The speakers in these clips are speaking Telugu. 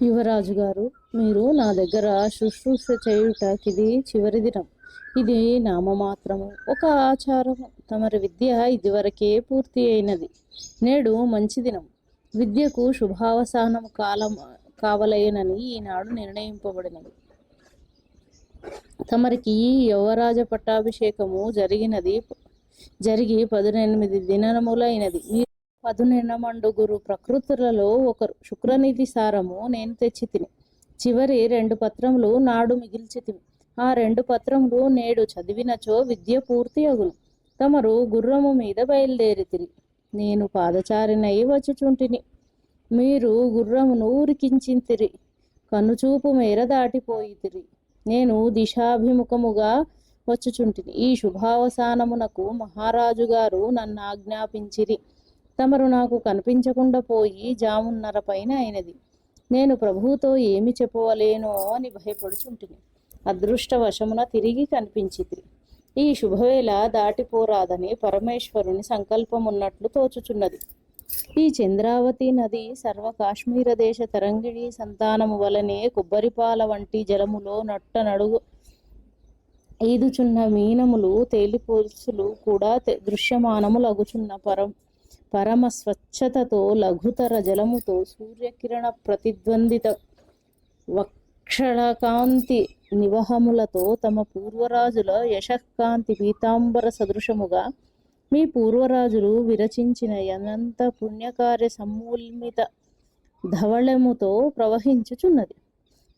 యువరాజు గారు, మీరు నా దగ్గర శుశ్రూష చేయుటకిది చివరి దినం. ఇది నామమాత్రము, ఒక ఆచారము. తమరి విద్య ఇదివరకే పూర్తి అయినది. నేడు మంచి దినం. విద్యకు శుభావసానము కావలయనని ఈనాడు నిర్ణయింపబడినది. తమరికి యువరాజ పట్టాభిషేకము జరిగి 18 దినములైనది. 18 ప్రకృతులలో ఒకరు శుక్రనిధి సారము నేను తెచ్చి తిని. చివరి 2 పత్రములు నాడు మిగిల్చి తిని. ఆ 2 పత్రములు నేడు చదివినచో విద్య పూర్తి అగును. తమరు గుర్రము మీద బయలుదేరితిరి. నేను పాదచారినై వచ్చుచుంటిని. మీరు గుర్రమును ఉరికించితిరి. కనుచూపు మేర దాటిపోయితిరి. నేను దిశాభిముఖముగా వచ్చుచుంటిని. ఈ శుభావసానమునకు మహారాజు గారు నన్ను ఆజ్ఞాపించిరి. తమరు నాకు కనిపించకుండా పోయి జామున్నర పైన అయినది. నేను ప్రభువుతో ఏమి చెప్పవలేనో అని భయపడుచుంటిని. అదృష్టవశమున తిరిగి కనిపించితిరి. ఈ శుభవేళ దాటిపోరాదని పరమేశ్వరుని సంకల్పమున్నట్లు తోచుచున్నది. ఈ చంద్రావతి నది సర్వ కాశ్మీర దేశ తరంగిణి సంతానము వలనే కొబ్బరిపాల వంటి జలములో నడుగు ఈదుచున్న మీనములు తేలిపోల్సులు కూడా దృశ్యమానములగుచున్న పరమ స్వచ్ఛతతో లఘుతర జలముతో సూర్యకిరణ ప్రతిద్వందిత వక్షళకాంతి నివహములతో తమ పూర్వరాజుల యశకాంతి పీతాంబర సదృశముగా మీ పూర్వరాజులు విరచించిన అనంత పుణ్యకార్య సమ్మూల్మిత ధవళముతో ప్రవహించుచున్నది.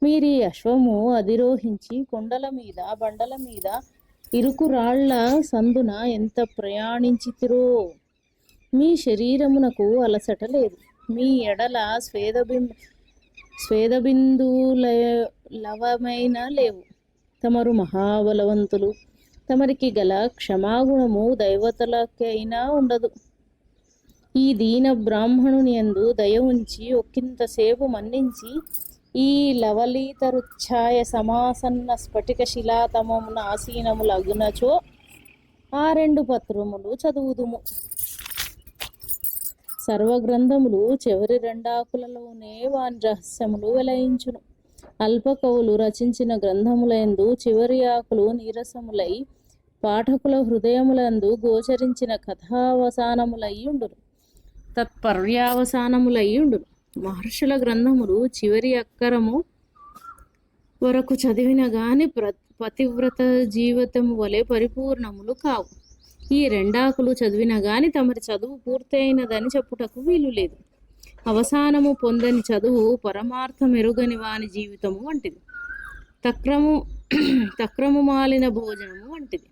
మీరీ అశ్వము అధిరోహించి కొండల మీద బండల మీద ఇరుకురాళ్ల సందున ఎంత ప్రయాణించితిరో. మీ శరీరమునకు అలసట లేదు. మీ ఎడల స్వేదబిందులవమైన లేవు. తమరు మహాబలవంతులు. తమరికి గల క్షమాగుణము దైవతలకైనా ఉండదు. ఈ దీన బ్రాహ్మణుని యందు దయ ఉంచి ఒక్కింతసేపు మన్నించి ఈ లవలీతరుచ్ఛాయ సమాసన్న స్ఫటిక శిలాతమమున ఆసీనములగునచో ఆ 2 పత్రములు చదువుదుము. సర్వగ్రంథములు చివరి 2 ఆకులలోనే వాని రహస్యములు వెలయించును. అల్పకవులు రచించిన గ్రంథములందు చివరి ఆకులు నీరసములై పాఠకుల హృదయములందు గోచరించిన కథావసానములై ఉండును, తత్పర్యావసానములై ఉండును. మహర్షుల గ్రంథములు చివరి అక్కరము వరకు చదివిన గాని పతివ్రత జీవితము వలె పరిపూర్ణములు కావు. ఈ 2 ఆకులు చదివిన గాని తమరి చదువు పూర్తయినదని చెప్పుటకు వీలు లేదు. అవసానము పొందని చదువు పరమార్థమెరుగని వాని జీవితము వంటిది. తక్రము మాలిన భోజనము వంటిది.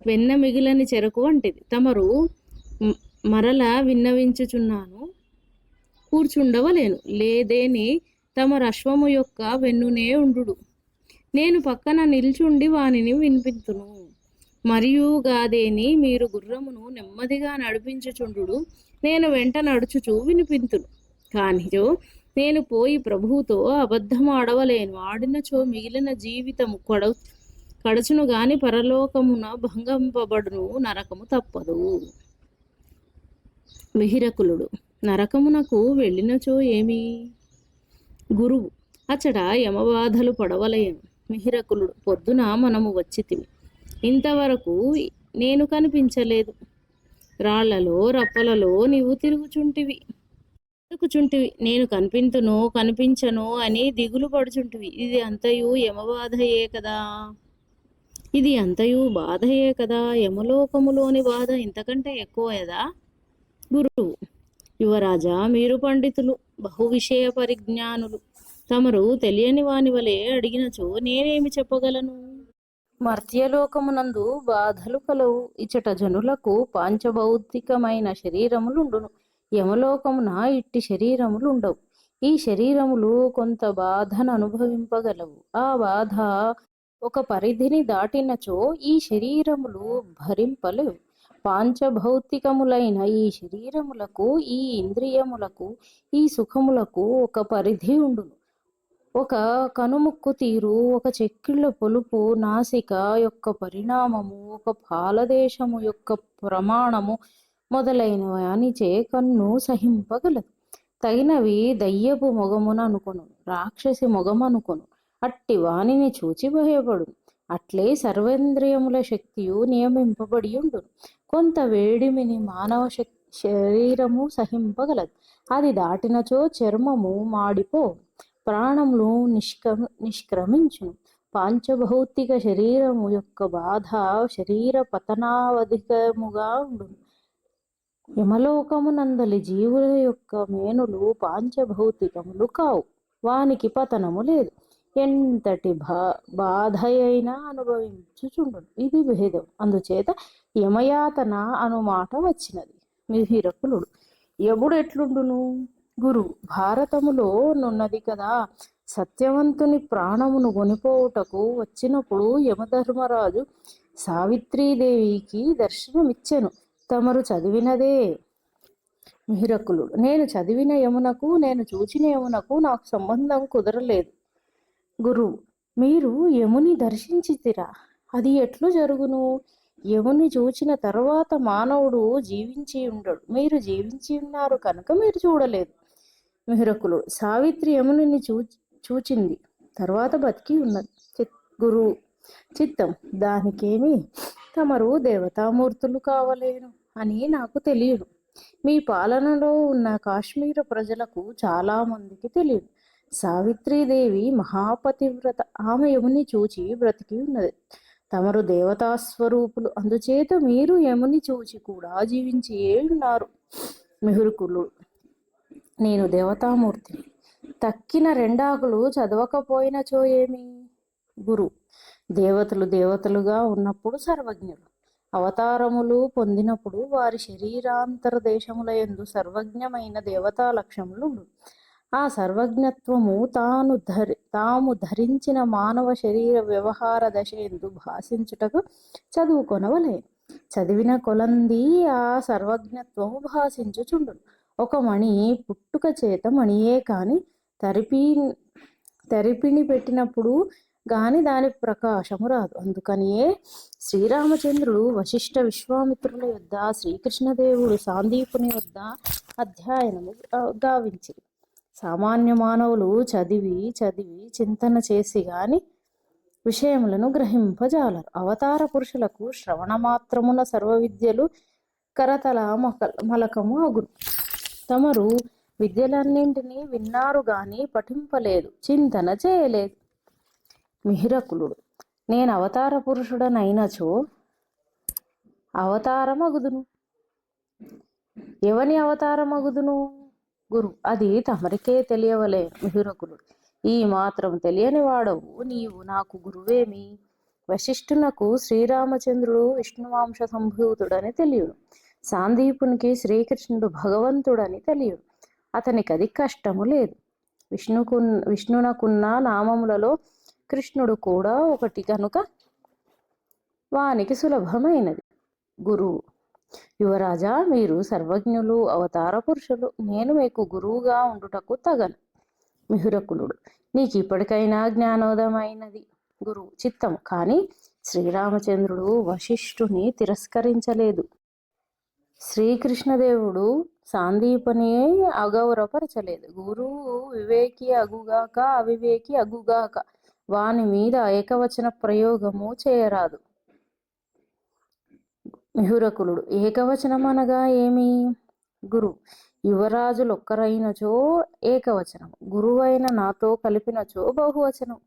వెన్న మిగిలని చెరకు వంటిది. తమరు మరల విన్నవించుచున్నాను, కూర్చుండవలేను. లేదేని తమరు అశ్వము యొక్క వెన్నునే ఉండు. నేను పక్కన నిల్చుండి వానిని వినిపింతును. మరియు గాదేని మీరు గుర్రమును నెమ్మదిగా నడిపించుచుండు. నేను వెంట నడుచుచూ వినిపింతును. కానిజో నేను పోయి ప్రభువుతో అబద్ధము ఆడవలేను. ఆడినచో మిగిలిన జీవితము కడచును గాని పరలోకమున భంగంపబడును, నరకము తప్పదు. మిహిరకులుడు. నరకమునకు వెళ్ళినచో ఏమి? గురువు. అచ్చట యమబాధలు పడవలయను. మిహిరకులుడు. పొద్దున మనము వచ్చితిమి. ఇంతవరకు నేను కనిపించలేదు. రాళ్లలో రప్పలలో నీవు తిరుగుచుంటివి. నేను కనిపించను అని దిగులు పడుచుంటివి. ఇది అంతయు యమబాధయే కదా. ఇది అంతయు బాధయే కదా. యమలోకములోని బాధ ఇంతకంటే ఎక్కువదా? గురువు. యువరాజా, మీరు పండితులు, బహు విషయ పరిజ్ఞానులు. తమరు తెలియని వాని వలె అడిగినచో నేనేమి చెప్పగలను? మర్త్యలోకమునందు బాధలు కలవు. ఇచ్చట జనులకు పాంచభౌతికమైన శరీరములుండును. యమలోకమున ఇట్టి శరీరములుండవు. ఈ శరీరములు కొంత బాధను అనుభవింపగలవు. ఆ బాధ ఒక పరిధిని దాటినచో ఈ శరీరములు భరింపలేవు. పాంచభౌతికములైన ఈ శరీరములకు, ఈ ఇంద్రియములకు, ఈ సుఖములకు ఒక పరిధి ఉండును. ఒక కనుముక్కు తీరు, ఒక చెక్కిళ్ళ పొలుపు, నాసిక యొక్క పరిణామము, ఒక పాలదేశము యొక్క ప్రమాణము మొదలైన వానిచే కన్ను సహింపగలదు. తగినవి దయ్యపు మొగమున అనుకొను, రాక్షసి మొగమనుకొను, అట్టి వానిని చూచి భయపడు. అట్లే సర్వేంద్రియముల శక్తియు నియమింపబడి ఉండును. కొంత వేడిమిని మానవ శరీరము సహింపగలదు. అది దాటినచో చర్మము మాడిపో, ప్రాణములు నిష్క్రమించును. పాంచభౌతిక శరీరము యొక్క బాధ శరీర పతనావధికముగా ఉండును. యమలోకమునందలి జీవుల యొక్క మేనులు పాంచభౌతికములు కావు, వానికి పతనము లేదు. ఎంతటి బాధ అయినా అనుభవించుచుండును. ఇది భేదం. అందుచేత యమయాతన అను మాట వచ్చినది. మిహిరకులుడు యముడు ఎట్లుండును? గురు భారతములో నున్నది కదా, సత్యవంతుని ప్రాణమును కొనిపోవుటకు వచ్చినప్పుడు యమధర్మరాజు సావిత్రీదేవికి దర్శనమిచ్చెను. తమరు చదివినదే. మిహిరకులుడు నేను చదివిన యమునకు నేను చూచిన యమునకు నాకు సంబంధం కుదరలేదు. గురువు మీరు యముని దర్శించితిరా? అది ఎట్లు జరుగును? యముని చూచిన తర్వాత మానవుడు జీవించి ఉండడు. మీరు జీవించి ఉన్నారు కనుక మీరు చూడలేదు. మిహిరకులుడు సావిత్రి యముని చూచింది, తర్వాత బతికి ఉన్నది. గురువు చిత్తం, దానికేమి? తమరు దేవతామూర్తులు కావలేను అని నాకు తెలియదు. మీ పాలనలో ఉన్న కాశ్మీర ప్రజలకు చాలా మందికి తెలియదు. సావిత్రీదేవి మహాపతివ్రత. ఆమె యముని చూచి బ్రతికి ఉన్నది. తమరు దేవతాస్వరూపులు, అందుచేత మీరు యముని చూచి కూడా జీవించి ఉన్నారు. మిహిరకులు నేను దేవతామూర్తిని. తక్కిన రెండాకులు చదవకపోయినచో ఏమి? గురు దేవతలు దేవతలుగా ఉన్నప్పుడు సర్వజ్ఞులు, అవతారములు పొందినప్పుడు వారి శరీరాంతర దేశముల యందు సర్వజ్ఞమైన దేవతా లక్ష్యములు. ఆ సర్వజ్ఞత్వము తాము ధరించిన మానవ శరీర వ్యవహార దశ ఎందు భాషించుటకు చదువుకొనవలే. చదివిన కొలంది ఆ సర్వజ్ఞత్వము భాషించుచుండును. ఒక మణి పుట్టుక చేత మణియే కాని తరిపిని పెట్టినప్పుడు గాని దాని ప్రకాశము రాదు. అందుకనియే శ్రీరామచంద్రుడు వశిష్ఠ విశ్వామిత్రుల యొద్ద, శ్రీకృష్ణదేవుడు సాందీపుని వద్ద అధ్యయనము గావించి సామాన్య మానవులు చదివి చింతన చేసి గాని విషయములను గ్రహింపజాలరు. అవతార పురుషులకు శ్రవణ మాత్రమున సర్వ విద్యలు కరతల మలకము అగును. తమరు విద్యలన్నింటినీ విన్నారు గాని పఠింపలేదు, చింతన చేయలేదు. మిహిరకులుడు నేను అవతార పురుషుడనైనచో అవతారమగుదును. ఎవని అవతారమగుదును? గురు అది తమరికే తెలియవలే. మిహిరకులుడు ఈ మాత్రం తెలియని వాడవు నీవు నాకు గురువేమి? వశిష్ఠునకు శ్రీరామచంద్రుడు విష్ణువాంశ సంభూతుడని తెలియదు. సాందీపునికి శ్రీకృష్ణుడు భగవంతుడని తెలియదు. అతనికి అది కష్టము లేదు. విష్ణునకున్న నామములలో కృష్ణుడు కూడా ఒకటి కనుక వానికి సులభమైనది. గురువు యువరాజా మీరు సర్వజ్ఞులు, అవతార పురుషులు. నేను మీకు గురువుగా ఉండుటకు తగను. మిహిరకులుడు నీకు ఇప్పటికైనా జ్ఞానోదయమైనది. గురువు చిత్తము. కానీ శ్రీరామచంద్రుడు వశిష్ఠుని తిరస్కరించలేదు. శ్రీకృష్ణదేవుడు సాందీపని అగౌరవపరచలేదు. గురువు వివేకి అగుగాక అవివేకి అగుగాక వాని మీద ఏకవచన ప్రయోగము చేయరాదు. మిహిరకులుడు ఏకవచనం అనగా ఏమి? గురు యువరాజులొక్కరైనచో ఏకవచనం, గురువైన నాతో కలిపినచో బహువచనం.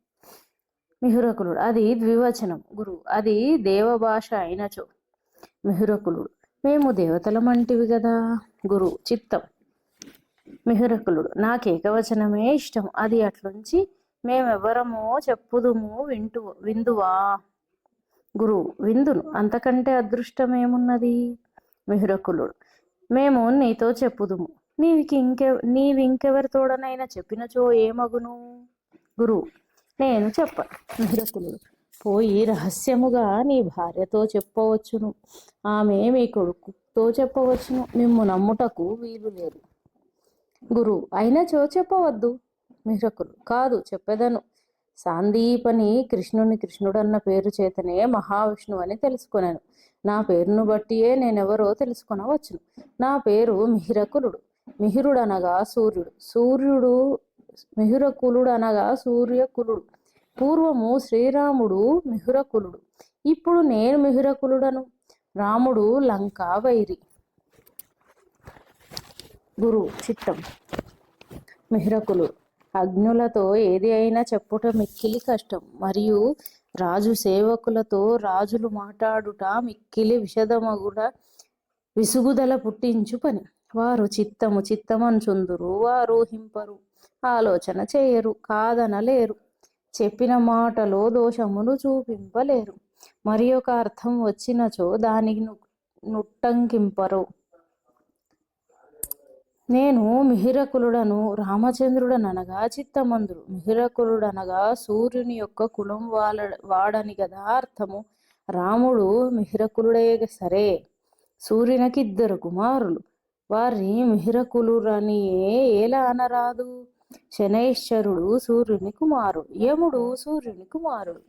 మిహిరకులుడు అది ద్వివచనం. గురు అది దేవభాష అయినచో. మిహిరకులుడు మేము దేవతలమంటివి గదా. గురు చిత్తం. మిహిరకులుడు నాకేకవచనమే ఇష్టం. అది అట్లుంచి మేమెవ్వరమో చెప్పుదుము, విందువా? గురువు విందును, అంతకంటే అదృష్టమేమున్నది? మిహిరకులుడు మేము నీతో చెప్పుదుము, నీవింకెవరితోడనైనా చెప్పినచో ఏమగును? గురువు నేను చెప్పను. మిహిరకులుడు పోయి రహస్యముగా నీ భార్యతో చెప్పవచ్చును, ఆమె మీ కొడుకుతో చెప్పవచ్చును, మిమ్ము నమ్ముటకు వీలు లేదు. గురువు అయినచో చెప్పవద్దు. మిహిరకులు కాదు చెప్పెదను. సాందీపని కృష్ణుడన్న పేరు చేతనే మహావిష్ణువు అని తెలుసుకొనాను. నా పేరును బట్టియే నేనెవరో తెలుసుకొనవచ్చును. నా పేరు మిహిరకులుడు. మిహిరుడనగా సూర్యుడు. మిహిరకులుడనగా సూర్యకులుడు. పూర్వము శ్రీరాముడు మిహిరకులుడు, ఇప్పుడు నేను మిహిరకులుడను. రాముడు లంకా వైరి. గురువు చిత్తం. మిహిరకులుడు అజ్ఞులతో ఏది అయినా చెప్పుట మిక్కిలి కష్టం, మరియు రాజు సేవకులతో రాజులు మాట్లాడుట మిక్కిలి విషదమగుడ విసుగుదల పుట్టించు పని. వారు చిత్తమంచుందురు, వారు ఊహింపరు, ఆలోచన చేయరు, కాదనలేరు, చెప్పిన మాటలో దోషమును చూపింపలేరు, మరి ఒక అర్థం వచ్చినచో దానికి నుట్టంకింపరు. నేను మిహిరకులుడను, రామచంద్రుడనగా చిత్తమందుడు. మిహిరకులుడనగా సూర్యుని యొక్క కులం వాడని గదా అర్థము. రాముడు మిహిరకులుడే సరే, సూర్యునికి 2 కుమారులు, వారిని మిహిరకులురనియే ఎలా అనరాదు? శనైశ్చరుడు సూర్యుని కుమారుడు, యముడు సూర్యుని కుమారుడు,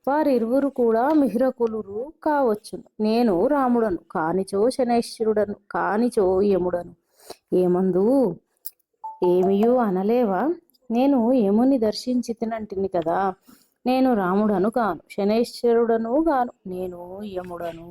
వారిరువురు కూడా మిహిరకులురు కావచ్చును. నేను రాముడను, కానిచో శనైశ్వరుడను, కానిచో యముడను. ఏమందు ఏమియూ అనలేవా? నేను యముని దర్శించితినంటిని కదా. నేను రాముడను కాను, శనైశ్వరుడను గాను, నేను యముడను.